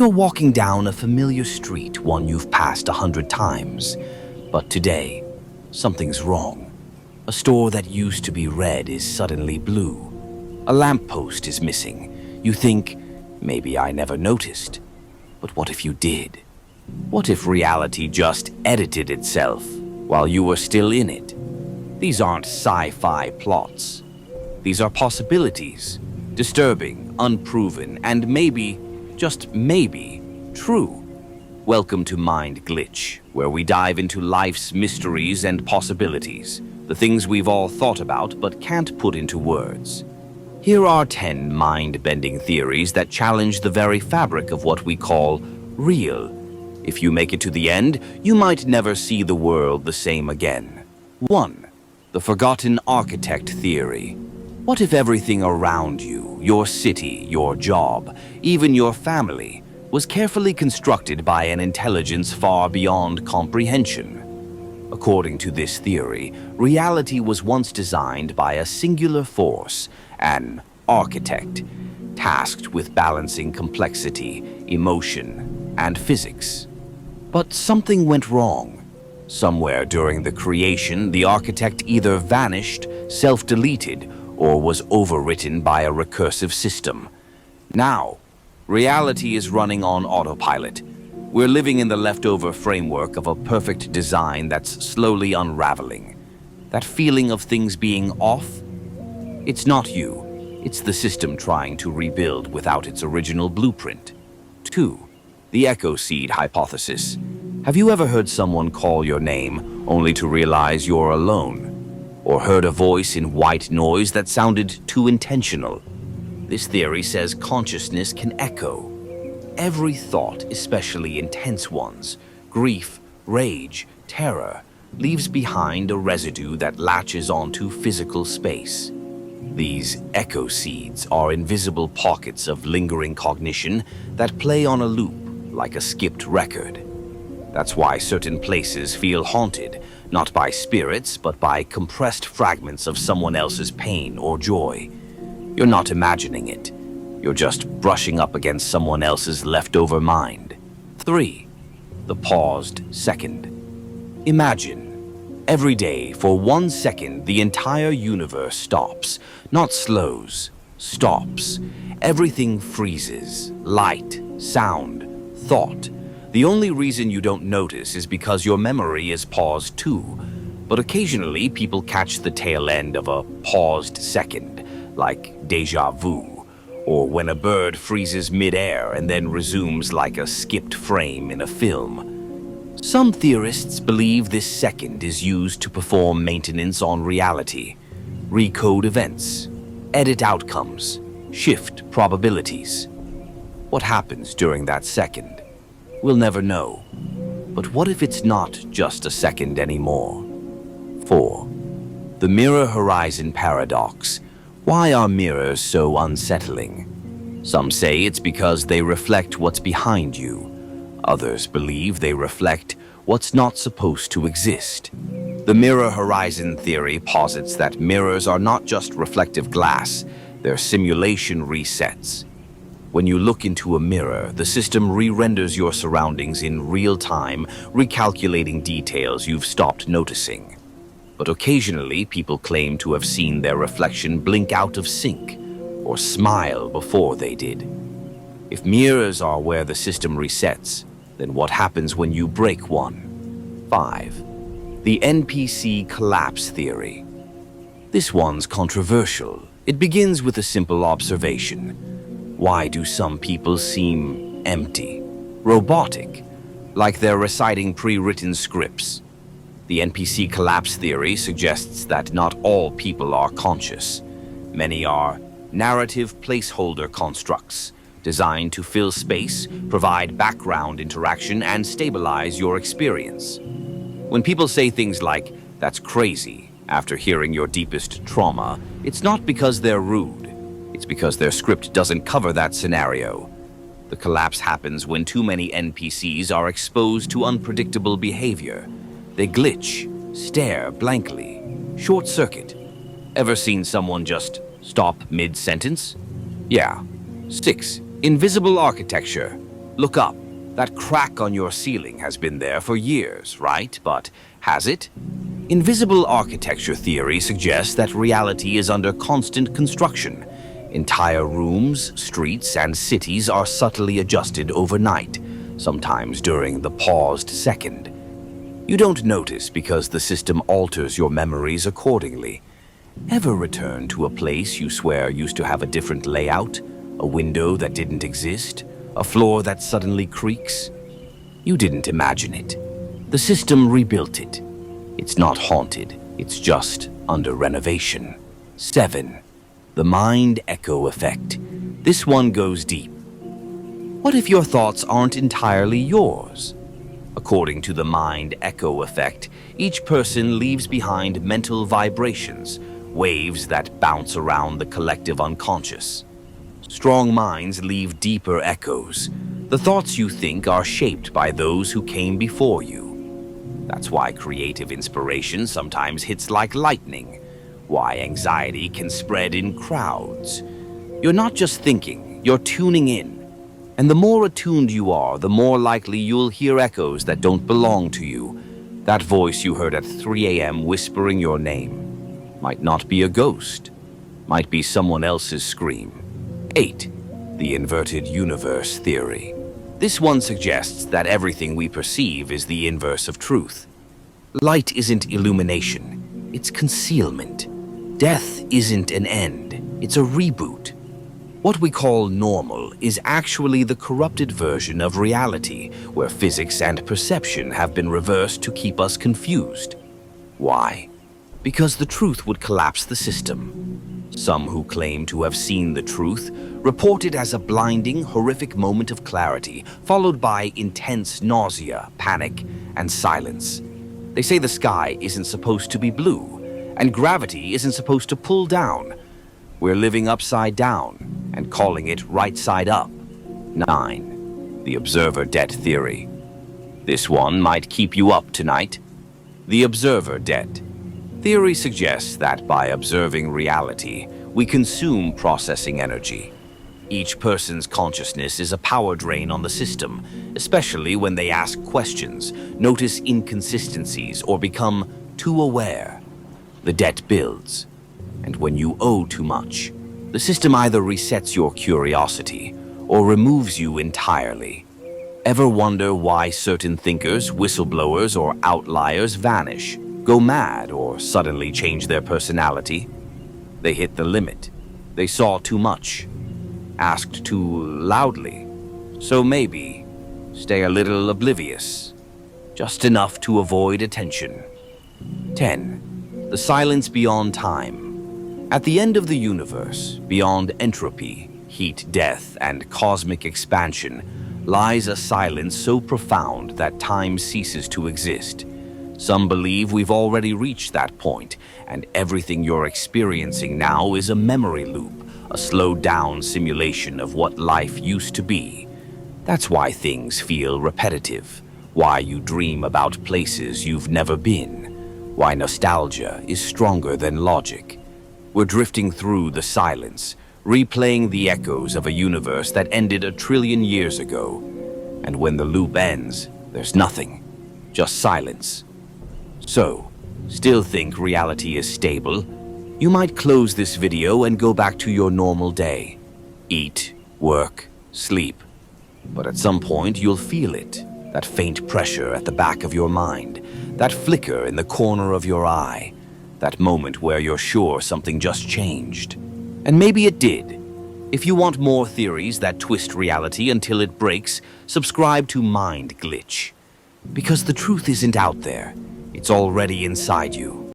You're walking down a familiar street, one you've passed 100 times. But today, something's wrong. A store that used to be red is suddenly blue. A lamppost is missing. You think, maybe I never noticed. But what if you did? What if reality just edited itself while you were still in it? These aren't sci-fi plots. These are possibilities, disturbing, unproven, and maybe, just maybe, true. Welcome to Mind Glitch, where we dive into life's mysteries and possibilities, the things we've all thought about but can't put into words. Here are 10 mind-bending theories that challenge the very fabric of what we call real. If you make it to the end, you might never see the world the same again. 1. The Forgotten Architect Theory. What if everything around you, your city, your job, even your family, was carefully constructed by an intelligence far beyond comprehension? According to this theory, reality was once designed by a singular force, an architect, tasked with balancing complexity, emotion, and physics. But something went wrong. Somewhere during the creation, the architect either vanished, self-deleted, or was overwritten by a recursive system. Now, reality is running on autopilot. We're living in the leftover framework of a perfect design that's slowly unraveling. That feeling of things being off? It's not you. It's the system trying to rebuild without its original blueprint. 2. The Echo Seed Hypothesis. Have you ever heard someone call your name only to realize you're alone? Or heard a voice in white noise that sounded too intentional? This theory says consciousness can echo. Every thought, especially intense ones, grief, rage, terror, leaves behind a residue that latches onto physical space. These echo seeds are invisible pockets of lingering cognition that play on a loop like a skipped record. That's why certain places feel haunted, not by spirits, but by compressed fragments of someone else's pain or joy. You're not imagining it. You're just brushing up against someone else's leftover mind. 3. The Paused Second. Imagine, every day, for 1 second, the entire universe stops. Not slows, stops. Everything freezes. Light, sound, thought. The only reason you don't notice is because your memory is paused too. But occasionally, people catch the tail end of a paused second, like déjà vu, or when a bird freezes mid-air and then resumes like a skipped frame in a film. Some theorists believe this second is used to perform maintenance on reality, recode events, edit outcomes, shift probabilities. What happens during that second? We'll never know. But what if it's not just a second anymore? 4. The Mirror Horizon Paradox. Why are mirrors so unsettling? Some say it's because they reflect what's behind you. Others believe they reflect what's not supposed to exist. The Mirror Horizon theory posits that mirrors are not just reflective glass, they're simulation resets. When you look into a mirror, the system re-renders your surroundings in real time, recalculating details you've stopped noticing. But occasionally, people claim to have seen their reflection blink out of sync or smile before they did. If mirrors are where the system resets, then what happens when you break one? 5. The NPC Collapse Theory. This one's controversial. It begins with a simple observation. Why do some people seem empty, robotic, like they're reciting pre-written scripts? The NPC collapse theory suggests that not all people are conscious. Many are narrative placeholder constructs, designed to fill space, provide background interaction, and stabilize your experience. When people say things like, "That's crazy," after hearing your deepest trauma, it's not because they're rude. It's because their script doesn't cover that scenario. The collapse happens when too many NPCs are exposed to unpredictable behavior. They glitch, stare blankly, short-circuit. Ever seen someone just stop mid-sentence? Yeah. 6. Invisible architecture. Look up. That crack on your ceiling has been there for years, right? But has it? Invisible architecture theory suggests that reality is under constant construction. Entire rooms, streets, and cities are subtly adjusted overnight, sometimes during the paused second. You don't notice because the system alters your memories accordingly. Ever return to a place you swear used to have a different layout? A window that didn't exist? A floor that suddenly creaks? You didn't imagine it. The system rebuilt it. It's not haunted, it's just under renovation. 7. The mind echo effect. This one goes deep. What if your thoughts aren't entirely yours? According to the mind echo effect, each person leaves behind mental vibrations, waves that bounce around the collective unconscious. Strong minds leave deeper echoes. The thoughts you think are shaped by those who came before you. That's why creative inspiration sometimes hits like lightning, why anxiety can spread in crowds. You're not just thinking, you're tuning in. And the more attuned you are, the more likely you'll hear echoes that don't belong to you. That voice you heard at 3 a.m. whispering your name might not be a ghost, might be someone else's scream. 8. The inverted universe theory. This one suggests that everything we perceive is the inverse of truth. Light isn't illumination, it's concealment. Death isn't an end, it's a reboot. What we call normal is actually the corrupted version of reality, where physics and perception have been reversed to keep us confused. Why? Because the truth would collapse the system. Some who claim to have seen the truth report it as a blinding, horrific moment of clarity, followed by intense nausea, panic, and silence. They say the sky isn't supposed to be blue, and gravity isn't supposed to pull down. We're living upside down and calling it right side up. 9. The observer debt theory. This one might keep you up tonight. The observer debt. Theory suggests that by observing reality, we consume processing energy. Each person's consciousness is a power drain on the system, especially when they ask questions, notice inconsistencies, or become too aware. The debt builds, and when you owe too much, the system either resets your curiosity or removes you entirely. Ever wonder why certain thinkers, whistleblowers, or outliers vanish, go mad, or suddenly change their personality? They hit the limit. They saw too much, asked too loudly. So maybe stay a little oblivious, just enough to avoid attention. 10. The silence beyond time. At the end of the universe, beyond entropy, heat, death, and cosmic expansion, lies a silence so profound that time ceases to exist. Some believe we've already reached that point, and everything you're experiencing now is a memory loop, a slowed-down simulation of what life used to be. That's why things feel repetitive, why you dream about places you've never been, why nostalgia is stronger than logic. We're drifting through the silence, replaying the echoes of a universe that ended 1 trillion years ago. And when the loop ends, there's nothing, just silence. So, still think reality is stable? You might close this video and go back to your normal day. Eat, work, sleep. But at some point you'll feel it, that faint pressure at the back of your mind, that flicker in the corner of your eye, that moment where you're sure something just changed. And maybe it did. If you want more theories that twist reality until it breaks, subscribe to Mind Glitch. Because the truth isn't out there, it's already inside you.